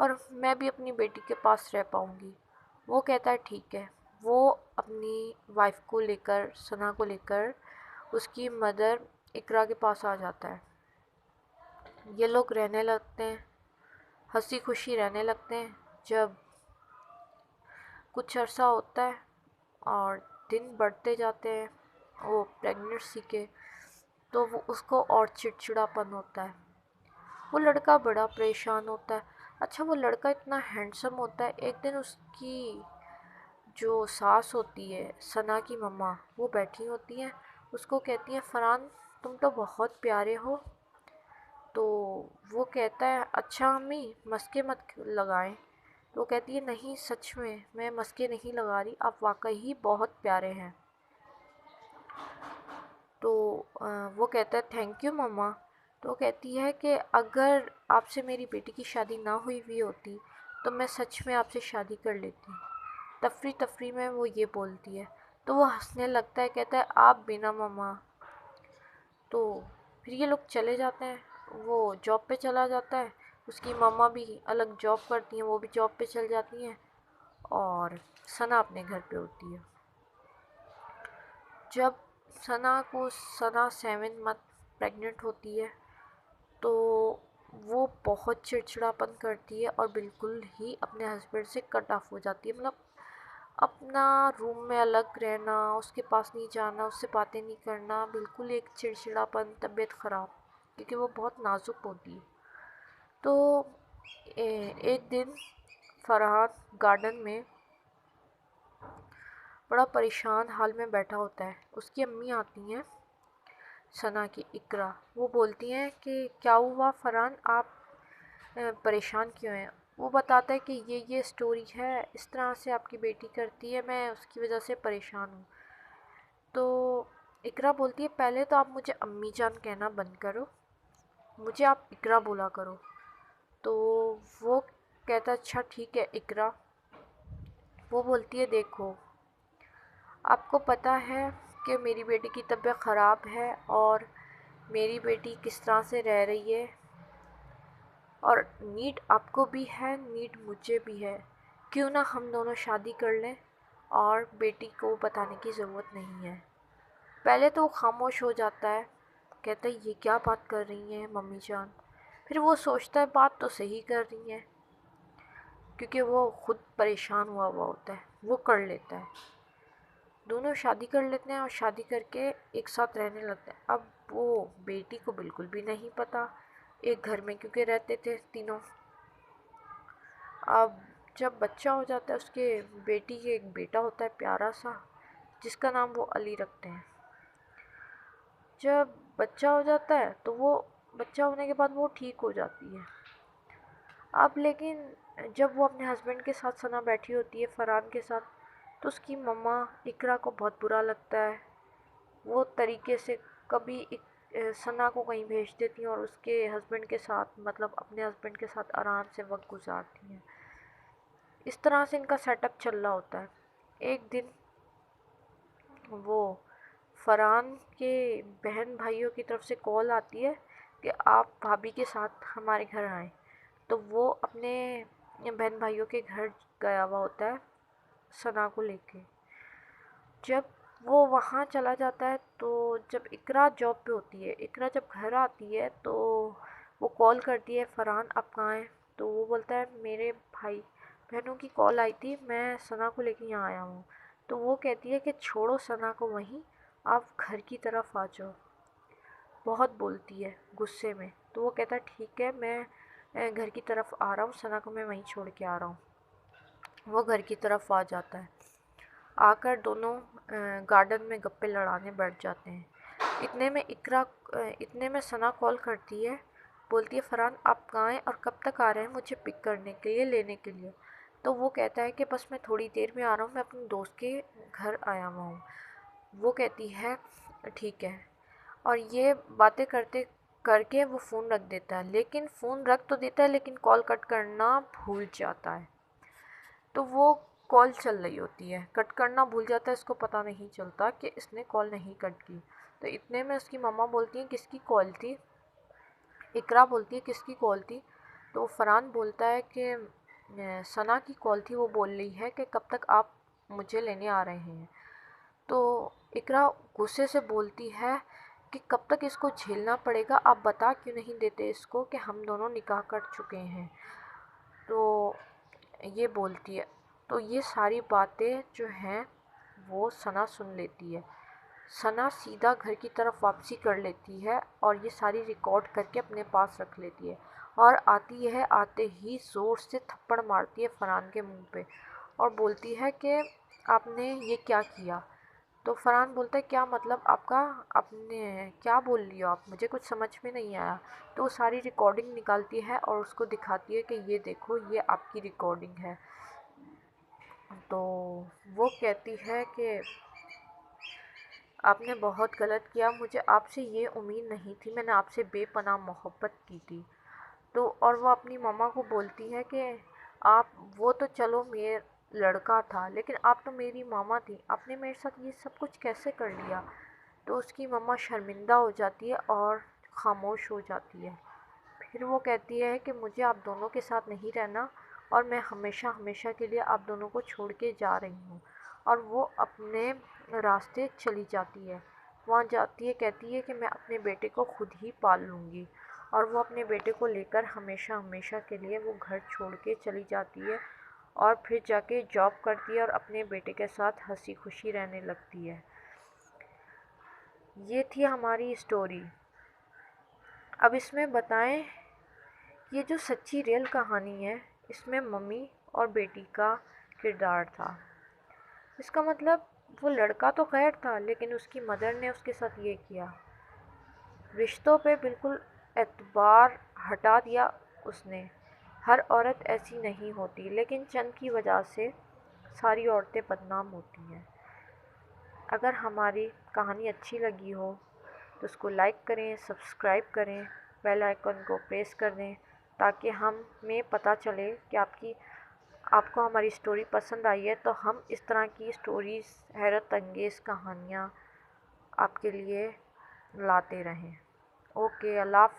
اور میں بھی اپنی بیٹی کے پاس رہ پاؤں گی۔ وہ کہتا ہے ٹھیک ہے۔ وہ اپنی وائف کو لے کر، ثنا کو لے کر اس کی مدر اقرا کے پاس آ جاتا ہے۔ یہ لوگ رہنے لگتے ہیں، ہنسی خوشی رہنے لگتے ہیں۔ جب کچھ عرصہ ہوتا ہے اور دن بڑھتے جاتے ہیں وہ پریگننسی کے، تو وہ اس کو اور چڑچڑاپن ہوتا ہے۔ وہ لڑکا بڑا پریشان ہوتا ہے۔ اچھا وہ لڑکا اتنا ہینڈسم ہوتا ہے۔ ایک دن اس کی جو ساس ہوتی ہے، ثنا کی مما، وہ بیٹھی ہوتی ہیں، اس کو کہتی ہیں فرحان تم تو بہت پیارے ہو۔ تو وہ کہتا ہے اچھا امی مسکے مت لگائیں۔ تو وہ کہتی ہے نہیں سچ میں مسکے نہیں لگا رہی، آپ واقعی ہی بہت پیارے ہیں۔ تو وہ کہتا ہے تھینک یو مما۔ تو وہ کہتی ہے کہ اگر آپ سے میری بیٹی کی شادی نہ ہوئی ہوتی تو میں سچ میں آپ سے شادی کر لیتی۔ تفریح میں وہ یہ بولتی ہے تو وہ ہنسنے لگتا ہے، کہتا ہے آپ بنا مما۔ تو پھر یہ لوگ چلے جاتے ہیں، وہ جاب پہ چلا جاتا ہے، اس کی مما بھی الگ جاب کرتی ہیں، وہ بھی جاب پہ چل جاتی ہیں، اور ثنا اپنے گھر پہ ہوتی ہے۔ جب ثنا 7 منتھ پریگننٹ ہوتی ہے تو وہ بہت چڑچڑاپن کرتی ہے اور بالکل ہی اپنے ہسبینڈ سے کٹ آف ہو جاتی ہے۔ مطلب اپنا روم میں الگ رہنا، اس کے پاس نہیں جانا، اس سے باتیں نہیں کرنا، بالکل ایک چڑچڑاپن، طبیعت خراب، کیونکہ وہ بہت نازک ہوتی ہے۔ تو ایک دن فرحان گارڈن میں بڑا پریشان حال میں بیٹھا ہوتا ہے۔ اس کی امی آتی ہیں ثنا کی، اقرا، وہ بولتی ہیں کہ کیا ہوا فرحان آپ پریشان کیوں ہیں؟ وہ بتاتا ہے کہ یہ سٹوری ہے، اس طرح سے آپ کی بیٹی کرتی ہے، میں اس کی وجہ سے پریشان ہوں۔ تو اقرا بولتی ہے پہلے تو آپ مجھے امی جان کہنا بند کرو، مجھے آپ اقرا بولا کرو۔ تو وہ کہتا اچھا ٹھیک ہے اقرا۔ وہ بولتی ہے دیکھو آپ کو پتہ ہے کہ میری بیٹی کی طبیعت خراب ہے اور میری بیٹی کس طرح سے رہ رہی ہے، اور نیڈ آپ کو بھی ہے، نیڈ مجھے بھی ہے، کیوں نہ ہم دونوں شادی کر لیں اور بیٹی کو بتانے کی ضرورت نہیں ہے۔ پہلے تو وہ خاموش ہو جاتا ہے، کہتا ہے یہ کیا بات کر رہی ہیں ممی جان۔ پھر وہ سوچتا ہے بات تو صحیح کر رہی ہیں، کیونکہ وہ خود پریشان ہوا ہوتا ہے، وہ کر لیتا ہے۔ دونوں شادی کر لیتے ہیں اور شادی کر کے ایک ساتھ رہنے لگتے ہیں۔ اب وہ بیٹی کو بالکل بھی نہیں پتہ، ایک گھر میں کیونکہ رہتے تھے تینوں۔ اب جب بچہ ہو جاتا ہے، اس کے بیٹی کے ایک بیٹا ہوتا ہے پیارا سا، جس کا نام وہ علی رکھتے ہیں۔ جب بچہ ہو جاتا ہے تو وہ بچہ ہونے کے بعد وہ ٹھیک ہو جاتی ہے۔ اب لیکن جب وہ اپنے ہسبینڈ کے ساتھ ثنا بیٹھی ہوتی ہے فرحان کے ساتھ، تو اس کی مما اقرا کو بہت برا لگتا ہے۔ وہ طریقے سے کبھی ثنا کو کہیں بھیج دیتی ہیں اور اس کے ہسبینڈ کے ساتھ، مطلب اپنے ہسبینڈ کے ساتھ آرام سے وقت گزارتی ہیں۔ اس طرح سے ان کا سیٹ اپ چل رہا ہوتا ہے۔ ایک دن وہ فرحان کے بہن بھائیوں کی طرف سے کال آتی ہے کہ آپ بھابھی کے ساتھ ہمارے گھر آئیں۔ تو وہ اپنے بہن بھائیوں کے گھر گیا ہوا ہوتا ہے ثنا کو لے کے۔ جب وہ وہاں چلا جاتا ہے تو جب اقرا جاب پہ ہوتی ہے، اقرا جب گھر آتی ہے تو وہ کال کرتی ہے فرحان آپ کہاں ہیں؟ تو وہ بولتا ہے میرے بھائی بہنوں کی کال آئی تھی، میں ثنا کو لے کے یہاں آیا ہوں۔ تو وہ کہتی ہے کہ چھوڑو ثنا کو وہیں، آپ گھر کی طرف آ جاؤ۔ بہت بولتی ہے غصے میں۔ تو وہ کہتا ہے ٹھیک ہے میں گھر کی طرف آ رہا ہوں، ثنا کو میں وہیں چھوڑ کے آ رہا ہوں۔ وہ گھر کی طرف آ جاتا ہے، آ کر دونوں گارڈن میں گپے لڑانے بیٹھ جاتے ہیں۔ اتنے میں ثنا کال کرتی ہے، بولتی ہے فرحان آپ کہاں ہیں اور کب تک آ رہے ہیں مجھے پک کرنے کے لیے، لینے کے لیے؟ تو وہ کہتا ہے کہ بس میں تھوڑی دیر میں آ رہا ہوں، میں اپنے دوست کے گھر آیا ہوا ہوں۔ وہ کہتی ہے ٹھیک ہے، اور یہ باتیں کرتے کر کے وہ فون رکھ دیتا ہے، لیکن فون رکھ تو دیتا ہے لیکن کال کٹ کرنا بھول جاتا ہے۔ تو وہ کال چل رہی ہوتی ہے، کٹ کرنا بھول جاتا ہے، اس کو پتہ نہیں چلتا کہ اس نے کال نہیں کٹ کی۔ تو اتنے میں اس کی مما بولتی ہیں کس کی کال تھی؟ اقرا بولتی ہے کس کی کال تھی؟ تو فرحان بولتا ہے کہ ثنا کی کال تھی، وہ بول رہی ہے کہ کب تک آپ مجھے لینے آ رہے ہیں۔ تو اقرا غصے سے بولتی ہے کہ کب تک اس کو جھیلنا پڑے گا، آپ بتا کیوں نہیں دیتے اس کو کہ ہم دونوں نکاح کر چکے ہیں۔ تو یہ بولتی ہے، تو یہ ساری باتیں جو ہیں وہ ثنا سن لیتی ہے۔ ثنا سیدھا گھر کی طرف واپسی کر لیتی ہے اور یہ ساری ریکارڈ کر کے اپنے پاس رکھ لیتی ہے، اور آتی ہے، آتے ہی زور سے تھپڑ مارتی ہے فرحان کے منہ پہ اور بولتی ہے کہ آپ نے یہ کیا کیا۔ تو فرحان بولتا ہے کیا مطلب آپ کا، آپ نے کیا بول رہی ہو آپ، مجھے کچھ سمجھ میں نہیں آیا۔ تو وہ ساری ریکارڈنگ نکالتی ہے اور اس کو دکھاتی ہے کہ یہ دیکھو، یہ آپ کی ریکارڈنگ ہے۔ تو وہ کہتی ہے کہ آپ نے بہت غلط کیا، مجھے آپ سے یہ امید نہیں تھی، میں نے آپ سے بے پناہ محبت کی تھی۔ تو اور وہ اپنی ماما کو بولتی ہے کہ آپ، وہ تو چلو میرا لڑکا تھا، لیکن آپ تو میری ماما تھی، آپ نے میرے ساتھ یہ سب کچھ کیسے کر لیا۔ تو اس کی ماما شرمندہ ہو جاتی ہے اور خاموش ہو جاتی ہے۔ پھر وہ کہتی ہے کہ مجھے آپ دونوں کے ساتھ نہیں رہنا، اور میں ہمیشہ ہمیشہ کے لیے آپ دونوں کو چھوڑ کے جا رہی ہوں۔ اور وہ اپنے راستے چلی جاتی ہے، وہاں جاتی ہے، کہتی ہے کہ میں اپنے بیٹے کو خود ہی پال لوں گی، اور وہ اپنے بیٹے کو لے کر ہمیشہ ہمیشہ کے لیے وہ گھر چھوڑ کے چلی جاتی ہے، اور پھر جا کے جاب کرتی ہے اور اپنے بیٹے کے ساتھ ہنسی خوشی رہنے لگتی ہے۔ یہ تھی ہماری اسٹوری۔ اب اس میں بتائیں، یہ جو سچی ریئل کہانی ہے، اس میں ممی اور بیٹی کا کردار تھا۔ اس کا مطلب وہ لڑکا تو خیر تھا، لیکن اس کی مدر نے اس کے ساتھ یہ کیا، رشتوں پہ بالکل اعتبار ہٹا دیا اس نے۔ ہر عورت ایسی نہیں ہوتی، لیکن چند کی وجہ سے ساری عورتیں بدنام ہوتی ہیں۔ اگر ہماری کہانی اچھی لگی ہو تو اس کو لائک کریں، سبسکرائب کریں، بیل آئیکن کو پریس کر دیں، تاکہ ہمیں پتہ چلے کہ آپ کو ہماری اسٹوری پسند آئی ہے، تو ہم اس طرح کی اسٹوریز، حیرت انگیز کہانیاں آپ کے لیے لاتے رہیں۔ اوکے، اللہ حافظ۔